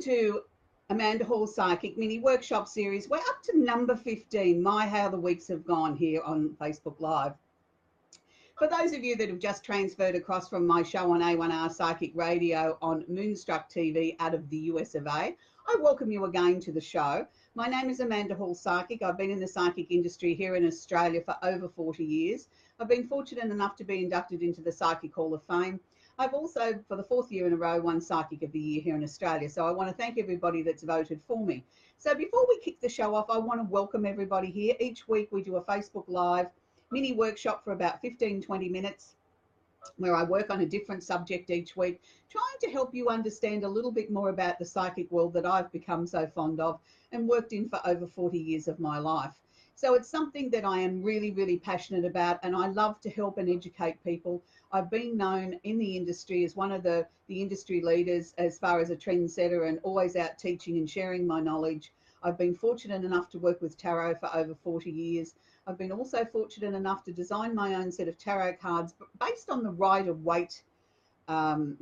to Amanda Hall's Psychic Mini Workshop Series. We're up to number 15. My, how the weeks have gone here on Facebook Live. For those of you that have just transferred across from my show on A1R Psychic Radio on Moonstruck TV out of the US of A, I welcome you again to the show. My name is Amanda Hall Psychic. I've been in the psychic industry here in Australia for over 40 years. I've been fortunate enough to be inducted into the Psychic Hall of Fame. I've also, for the 4th year in a row, won Psychic of the Year here in Australia. So I want to thank everybody that's voted for me. So before we kick the show off, I want to welcome everybody here. Each week we do a Facebook Live mini workshop for about 15-20 minutes where I work on a different subject each week, trying to help you understand a little bit more about the psychic world that I've become so fond of and worked in for over 40 years of my life. So it's something that I am really, really passionate about, and I love to help and educate people. I've been known in the industry as one of the industry leaders as far as a trendsetter and always out teaching and sharing my knowledge. I've been fortunate enough to work with tarot for over 40 years. I've been also fortunate enough to design my own set of tarot cards based on the Rider-Waite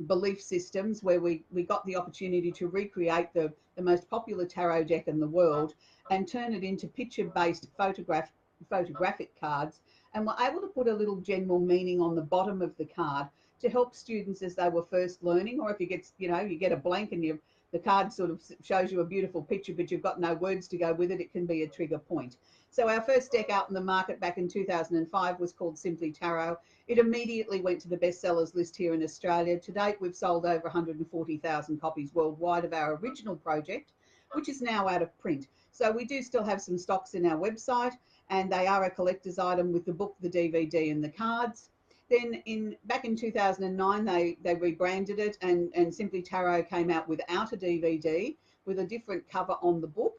belief systems, where we got the opportunity to recreate the most popular tarot deck in the world and turn it into picture-based photographic cards, and we're able to put a little general meaning on the bottom of the card to help students as they were first learning, or if you get, you get a blank and the card sort of shows you a beautiful picture, but you've got no words to go with it, it can be a trigger point. So our first deck out in the market back in 2005 was called Simply Tarot. It immediately went to the bestsellers list here in Australia. To date, we've sold over 140,000 copies worldwide of our original project, which is now out of print. So we do still have some stocks in our website, and they are a collector's item with the book, the DVD, and the cards. Then back in 2009, they rebranded it, and Simply Tarot came out without a DVD with a different cover on the book.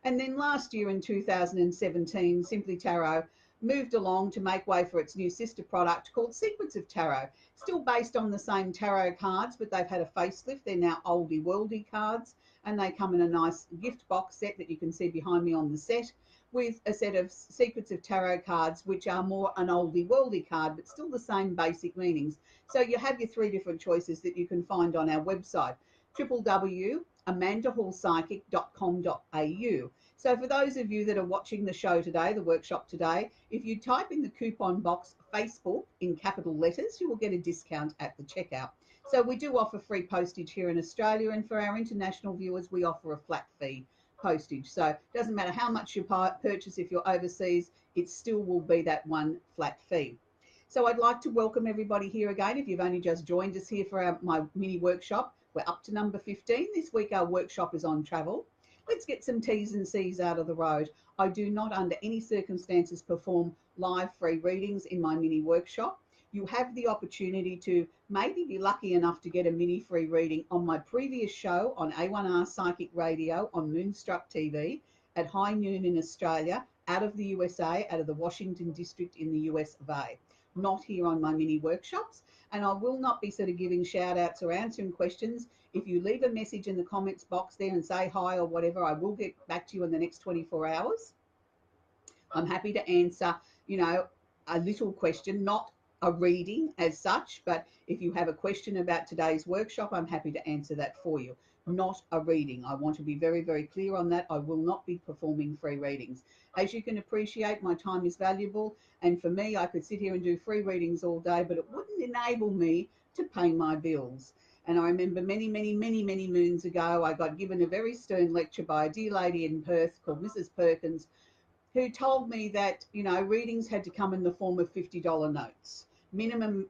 And then last year in 2017, Simply Tarot moved along to make way for its new sister product called Secrets of Tarot. Still based on the same tarot cards, but they've had a facelift. They're now oldie worldy cards, and they come in a nice gift box set that you can see behind me on the set, with a set of Secrets of Tarot cards, which are more an oldie worldy card, but still the same basic meanings. So you have your 3 different choices that you can find on our website, www.amandahallpsychic.com.au. So for those of you that are watching the show today, the workshop today, if you type in the coupon box Facebook in capital letters, you will get a discount at the checkout. So we do offer free postage here in Australia, and for our international viewers, we offer a flat fee postage. So it doesn't matter how much you purchase if you're overseas, it still will be that one flat fee. So I'd like to welcome everybody here again. If you've only just joined us here for my mini workshop, we're up to number 15. This week our workshop is on travel. Let's get some T's and C's out of the road. I do not under any circumstances perform live free readings in my mini workshop. You have the opportunity to maybe be lucky enough to get a mini free reading on my previous show on A1R Psychic Radio on Moonstruck TV at high noon in Australia, out of the USA, out of the Washington district in the US of A. Not here on my mini workshops, and I will not be sort of giving shout outs or answering questions. If you leave a message in the comments box there and say hi or whatever, I will get back to you in the next 24 hours. I'm happy to answer, a little question, not a reading as such, but if you have a question about today's workshop, I'm happy to answer that for you. Not a reading. I want to be very, very clear on that. I will not be performing free readings. As you can appreciate, my time is valuable, and for me, I could sit here and do free readings all day, but it wouldn't enable me to pay my bills. And I remember many, many, many, many moons ago, I got given a very stern lecture by a dear lady in Perth called Mrs. Perkins, who told me that, readings had to come in the form of $50 notes. Minimum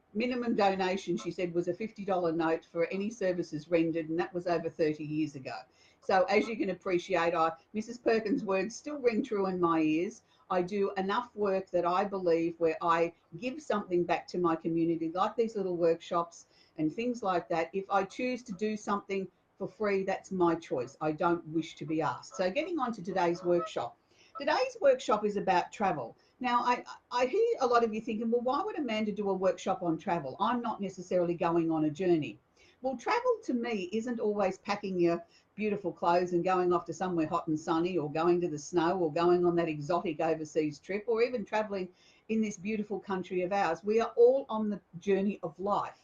donation, she said, was a $50 note for any services rendered, and that was over 30 years ago. So as you can appreciate, Mrs. Perkins' words still ring true in my ears. I do enough work that I believe where I give something back to my community, like these little workshops and things like that. If I choose to do something for free, that's my choice. I don't wish to be asked. So getting on to today's workshop. Today's workshop is about travel. Now, I hear a lot of you thinking, well, why would Amanda do a workshop on travel? I'm not necessarily going on a journey. Well, travel to me isn't always packing your beautiful clothes and going off to somewhere hot and sunny, or going to the snow, or going on that exotic overseas trip, or even traveling in this beautiful country of ours. We are all on the journey of life,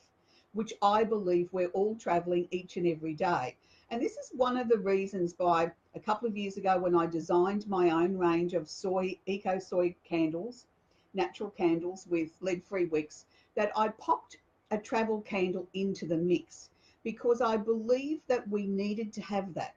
which I believe we're all traveling each and every day. And this is one of the reasons why a couple of years ago when I designed my own range of eco soy candles, natural candles with lead-free wicks, that I popped a travel candle into the mix because I believe that we needed to have that.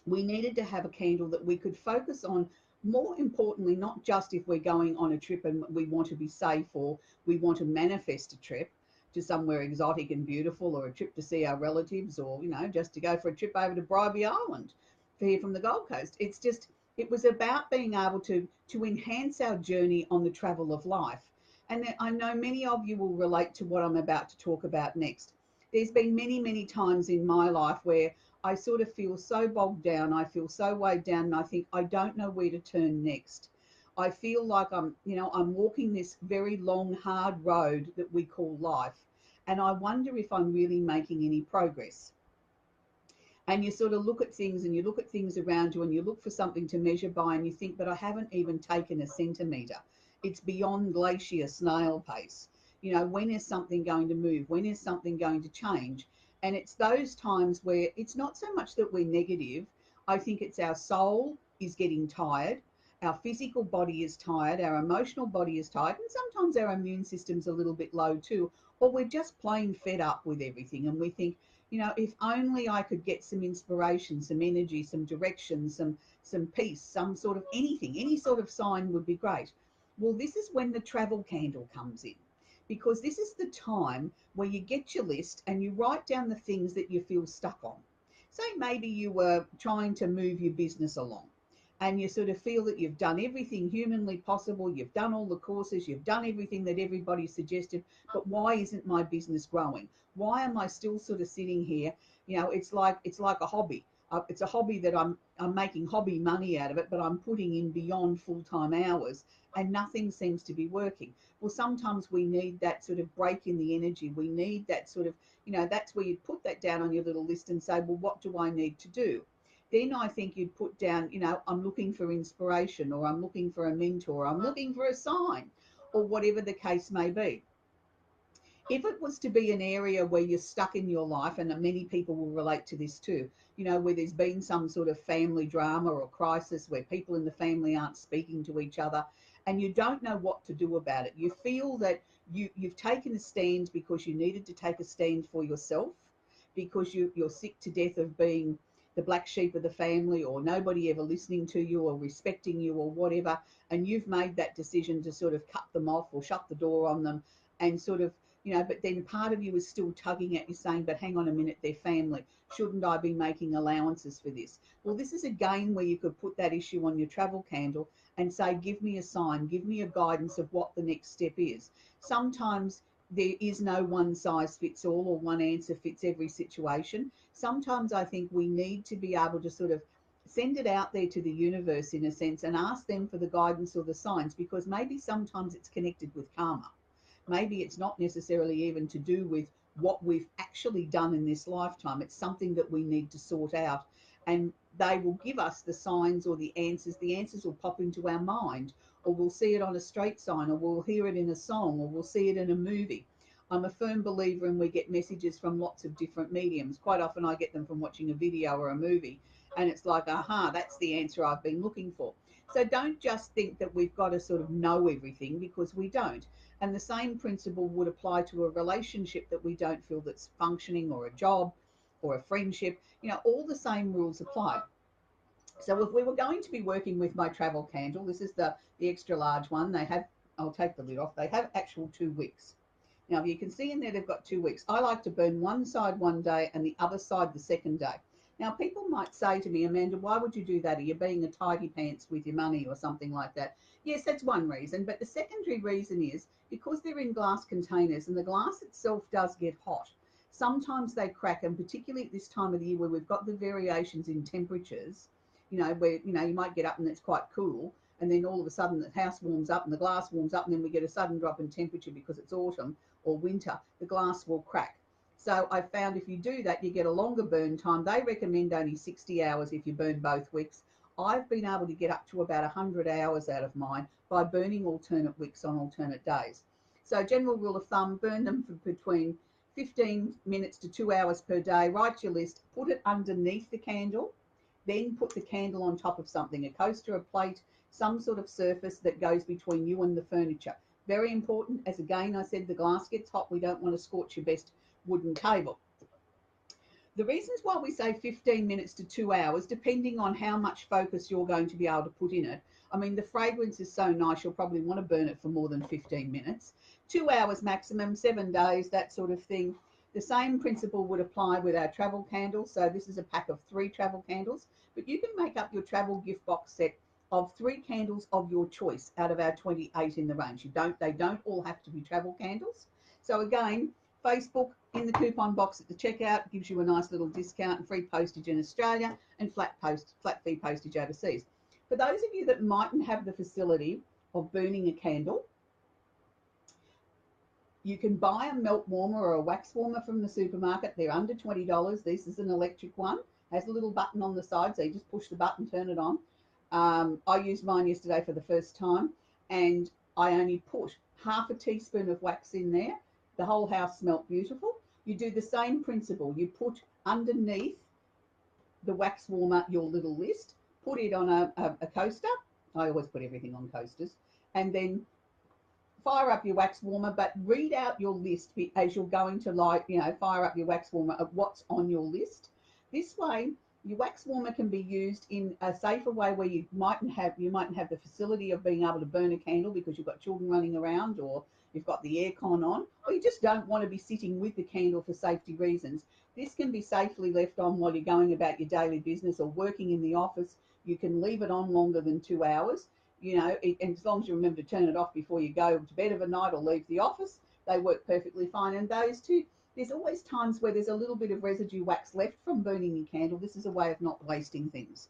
We needed to have a candle that we could focus on, more importantly, not just if we're going on a trip and we want to be safe, or we want to manifest a trip to somewhere exotic and beautiful, or a trip to see our relatives, or, you know, just to go for a trip over to Bribie Island for here from the Gold Coast. It's just, it was about being able to enhance our journey on the travel of life. And I know many of you will relate to what I'm about to talk about next. There's been many, many times in my life where I sort of feel so bogged down. I feel so weighed down, and I think I don't know where to turn next. I feel like I'm walking this very long, hard road that we call life, and I wonder if I'm really making any progress. And you sort of look at things, and you look at things around you, and you look for something to measure by, and you think, but I haven't even taken a centimetre. It's beyond glacier snail pace. You know, when is something going to move? When is something going to change? And it's those times where it's not so much that we're negative. I think it's our soul is getting tired. Our physical body is tired. Our emotional body is tired. And sometimes our immune system's a little bit low too. Or we're just plain fed up with everything. And we think, you know, if only I could get some inspiration, some energy, some direction, some peace, some sort of anything, any sort of sign would be great. Well, this is when the travel candle comes in, because this is the time where you get your list and you write down the things that you feel stuck on. Say maybe you were trying to move your business along and you sort of feel that you've done everything humanly possible, you've done all the courses, you've done everything that everybody suggested, but why isn't my business growing? Why am I still sort of sitting here? You know, it's like a hobby. It's a hobby that I'm making hobby money out of it, but I'm putting in beyond full-time hours, and nothing seems to be working. Well, sometimes we need that sort of break in the energy. We need that sort of, you know, that's where you put that down on your little list and say, well, what do I need to do? Then I think you'd put down, you know, I'm looking for inspiration, or I'm looking for a mentor, I'm looking for a sign, or whatever the case may be. If it was to be an area where you're stuck in your life, and many people will relate to this too, you know, where there's been some sort of family drama or crisis where people in the family aren't speaking to each other, and you don't know what to do about it. You feel that you've taken a stand because you needed to take a stand for yourself, because you're sick to death of being the black sheep of the family, or nobody ever listening to you or respecting you or whatever, and you've made that decision to sort of cut them off or shut the door on them, and sort of, you know, but then part of you is still tugging at you saying, but hang on a minute, they're family. Shouldn't I be making allowances for this? Well, this is again where you could put that issue on your travel candle and say, give me a sign, give me a guidance of what the next step is. Sometimes there is no one size fits all, or one answer fits every situation. Sometimes I think we need to be able to sort of send it out there to the universe in a sense, and ask them for the guidance or the signs, because maybe sometimes it's connected with karma. Maybe it's not necessarily even to do with what we've actually done in this lifetime. It's something that we need to sort out. And they will give us the signs or the answers. The answers will pop into our mind, or we'll see it on a street sign, or we'll hear it in a song, or we'll see it in a movie. I'm a firm believer in we get messages from lots of different mediums. Quite often I get them from watching a video or a movie, and it's like, aha, that's the answer I've been looking for. So don't just think that we've got to sort of know everything, because we don't. And the same principle would apply to a relationship that we don't feel that's functioning, or a job, or a friendship. You know, all the same rules apply. So if we were going to be working with my travel candle, this is the extra large one. They have, I'll take the lid off, they have actual 2 wicks. Now you can see in there they've got 2 wicks. I like to burn one side one day and the other side the second day. Now people might say to me, Amanda, why would you do that? Are you being a tidy pants with your money or something like that? Yes, that's one reason. But the secondary reason is because they're in glass containers, and the glass itself does get hot. Sometimes they crack, and particularly at this time of the year where we've got the variations in temperatures, you know, where, you know, you might get up and it's quite cool, and then all of a sudden the house warms up and the glass warms up, and then we get a sudden drop in temperature because it's autumn or winter, the glass will crack. So I found if you do that, you get a longer burn time. They recommend only 60 hours if you burn both wicks. I've been able to get up to about 100 hours out of mine by burning alternate wicks on alternate days. So general rule of thumb, burn them for between 15 minutes to 2 hours per day, write your list, put it underneath the candle, then put the candle on top of something, a coaster, a plate, some sort of surface that goes between you and the furniture. Very important, as again I said, the glass gets hot, we don't want to scorch your best wooden table. The reasons why we say 15 minutes to 2 hours, depending on how much focus you're going to be able to put in it. I mean, the fragrance is so nice, you'll probably want to burn it for more than 15 minutes. 2 hours maximum, 7 days, that sort of thing. The same principle would apply with our travel candles. So this is a pack of 3 travel candles, but you can make up your travel gift box set of 3 candles of your choice out of our 28 in the range. They don't all have to be travel candles. So again, Facebook in the coupon box at the checkout gives you a nice little discount and free postage in Australia and flat fee postage overseas. For those of you that mightn't have the facility of burning a candle, you can buy a melt warmer or a wax warmer from the supermarket. They're under $20. This is an electric one. Has a little button on the side, so you just push the button, turn it on. I used mine yesterday for the first time, and I only put half a teaspoon of wax in there. The whole house smelled beautiful. You do the same principle. You put underneath the wax warmer your little list, put it on a coaster. I always put everything on coasters, and then fire up your wax warmer, but read out your list as you're going to fire up your wax warmer of what's on your list. This way, your wax warmer can be used in a safer way where you mightn't have the facility of being able to burn a candle because you've got children running around, or you've got the aircon on, or you just don't want to be sitting with the candle for safety reasons. This can be safely left on while you're going about your daily business or working in the office. You can leave it on longer than 2 hours. And as long as you remember to turn it off before you go to bed of a night or leave the office, they work perfectly fine. And those two, there's always times where there's a little bit of residue wax left from burning your candle. This is a way of not wasting things.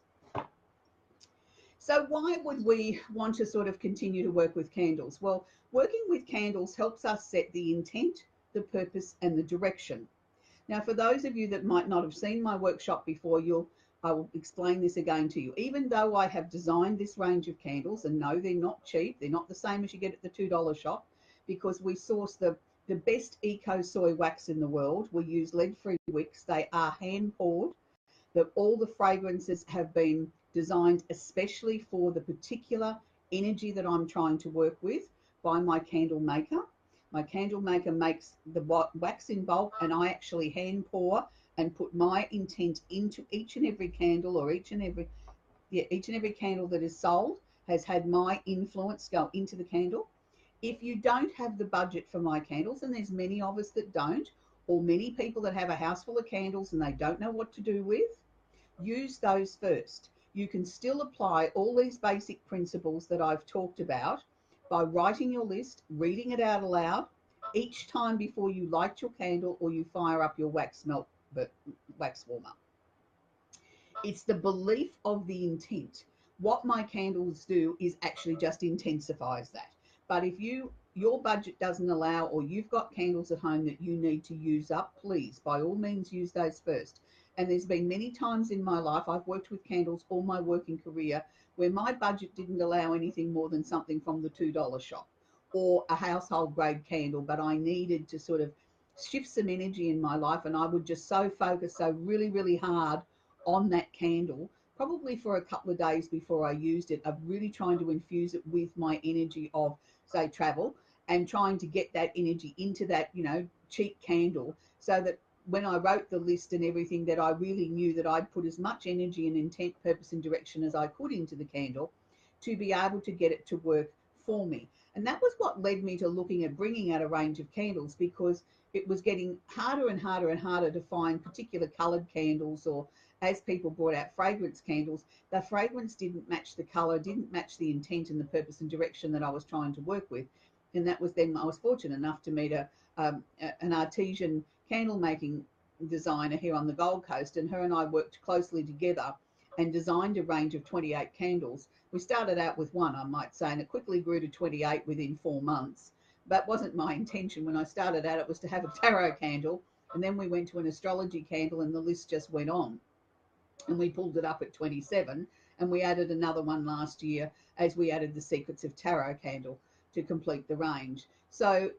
So why would we want to sort of continue to work with candles? Well, working with candles helps us set the intent, the purpose, and the direction. Now, for those of you that might not have seen my workshop before, I will explain this again to you. Even though I have designed this range of candles, and no, they're not cheap, they're not the same as you get at the $2 shop, because we source the best eco soy wax in the world. We use lead-free wicks. They are hand poured. All the fragrances have been designed especially for the particular energy that I'm trying to work with by my candle maker. My candle maker makes the wax in bulk, and I actually hand pour and put my intent into each and every candle, or each and every candle that is sold has had my influence go into the candle. If you don't have the budget for my candles, and there's many of us that don't, or many people that have a house full of candles and they don't know what to do with, use those first. You can still apply all these basic principles that I've talked about by writing your list, reading it out aloud each time before you light your candle or you fire up your wax warmer. It's the belief of the intent. What my candles do is actually just intensifies that. But if your budget doesn't allow, or you've got candles at home that you need to use up, please, by all means, use those first. And there's been many times in my life, I've worked with candles all my working career, where my budget didn't allow anything more than something from the $2 shop or a household grade candle, but I needed to sort of shift some energy in my life, and I would just focus really, really hard on that candle, probably for a couple of days before I used it, of really trying to infuse it with my energy of, say, travel, and trying to get that energy into that, cheap candle, so that when I wrote the list and everything, that I really knew that I'd put as much energy and intent, purpose, and direction as I could into the candle to be able to get it to work for me. And that was what led me to looking at bringing out a range of candles, because it was getting harder and harder and harder to find particular coloured candles, or as people brought out fragrance candles, the fragrance didn't match the colour, didn't match the intent and the purpose and direction that I was trying to work with. And that was then I was fortunate enough to meet an artesian candle making designer here on the Gold Coast, and her and I worked closely together and designed a range of 28 candles. We started out with one, I might say, and it quickly grew to 28 within 4 months. That wasn't my intention. When I started out, it was to have a tarot candle, and then we went to an astrology candle, and the list just went on. And we pulled it up at 27, and we added another one last year as we added the Secrets of Tarot candle to complete the range. So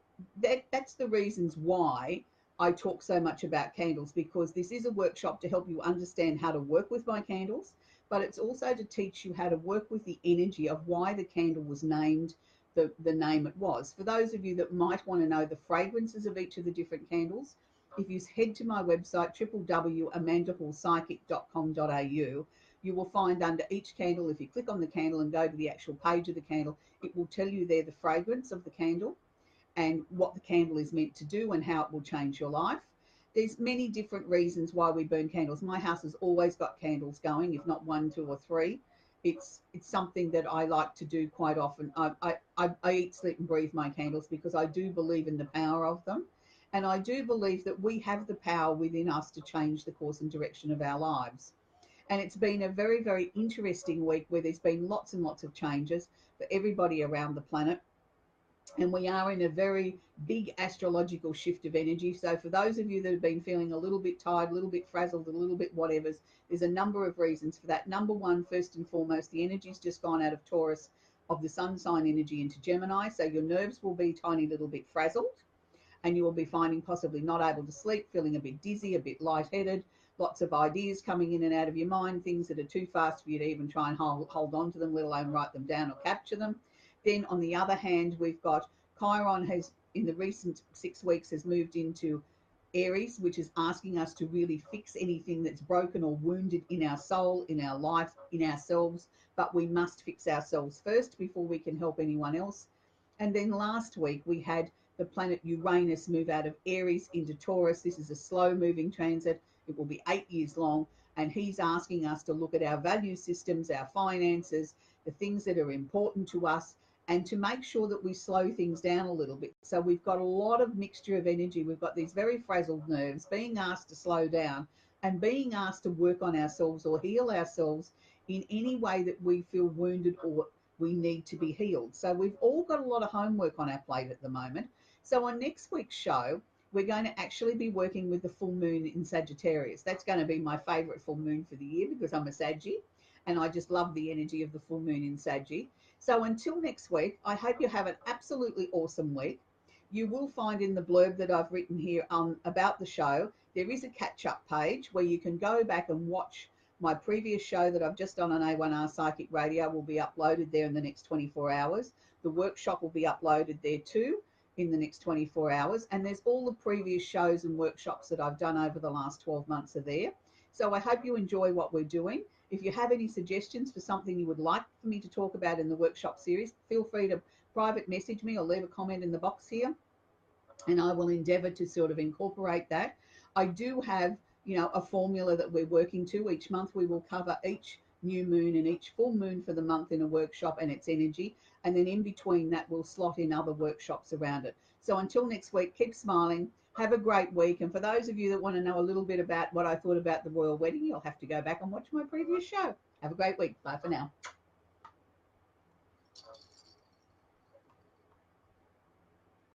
that's the reasons why I talk so much about candles, because this is a workshop to help you understand how to work with my candles, but it's also to teach you how to work with the energy of why the candle was named the name it was. For those of you that might want to know the fragrances of each of the different candles, if you head to my website, www.amandahallpsychic.com.au, you will find under each candle, if you click on the candle and go to the actual page of the candle, it will tell you there the fragrance of the candle and what the candle is meant to do and how it will change your life. There's many different reasons why we burn candles. My house has always got candles going, if not one, two, or three. It's something that I like to do quite often. I eat, sleep, and breathe my candles, because I do believe in the power of them. And I do believe that we have the power within us to change the course and direction of our lives. And it's been a very, very interesting week where there's been lots and lots of changes for everybody around the planet. And we are in a very big astrological shift of energy. So for those of you that have been feeling a little bit tired, a little bit frazzled, a little bit whatever, there's a number of reasons for that. Number one, first and foremost, the energy's just gone out of Taurus, of the sun sign energy, into Gemini. So your nerves will be a tiny little bit frazzled, and you will be finding possibly not able to sleep, feeling a bit dizzy, a bit lightheaded, lots of ideas coming in and out of your mind, things that are too fast for you to even try and hold on to them, let alone write them down or capture them. Then on the other hand, we've got Chiron has, in the recent 6 weeks, has moved into Aries, which is asking us to really fix anything that's broken or wounded in our soul, in our life, in ourselves. But we must fix ourselves first before we can help anyone else. And then last week we had the planet Uranus move out of Aries into Taurus. This is a slow moving transit. It will be 8 years long. And he's asking us to look at our value systems, our finances, the things that are important to us, and to make sure that we slow things down a little bit. So we've got a lot of mixture of energy. We've got these very frazzled nerves being asked to slow down and being asked to work on ourselves or heal ourselves in any way that we feel wounded or we need to be healed. So we've all got a lot of homework on our plate at the moment. So on next week's show, we're going to actually be working with the full moon in Sagittarius. That's going to be my favorite full moon for the year, because I'm a Saggy and I just love the energy of the full moon in Saggy. So until next week, I hope you have an absolutely awesome week. You will find in the blurb that I've written here about the show, there is a catch-up page where you can go back and watch my previous show that I've just done on A1R Psychic Radio. Will be uploaded there in the next 24 hours. The workshop will be uploaded there too in the next 24 hours. And there's all the previous shows and workshops that I've done over the last 12 months are there. So I hope you enjoy what we're doing. If you have any suggestions for something you would like for me to talk about in the workshop series, feel free to private message me or leave a comment in the box here, and I will endeavour to sort of incorporate that. I do have, a formula that we're working to. Each month we will cover each new moon and each full moon for the month in a workshop and its energy, and then in between that we'll slot in other workshops around it. So until next week, keep smiling, have a great week, and for those of you that want to know a little bit about what I thought about the royal wedding, you'll have to go back and watch my previous show. Have a great week. Bye for now.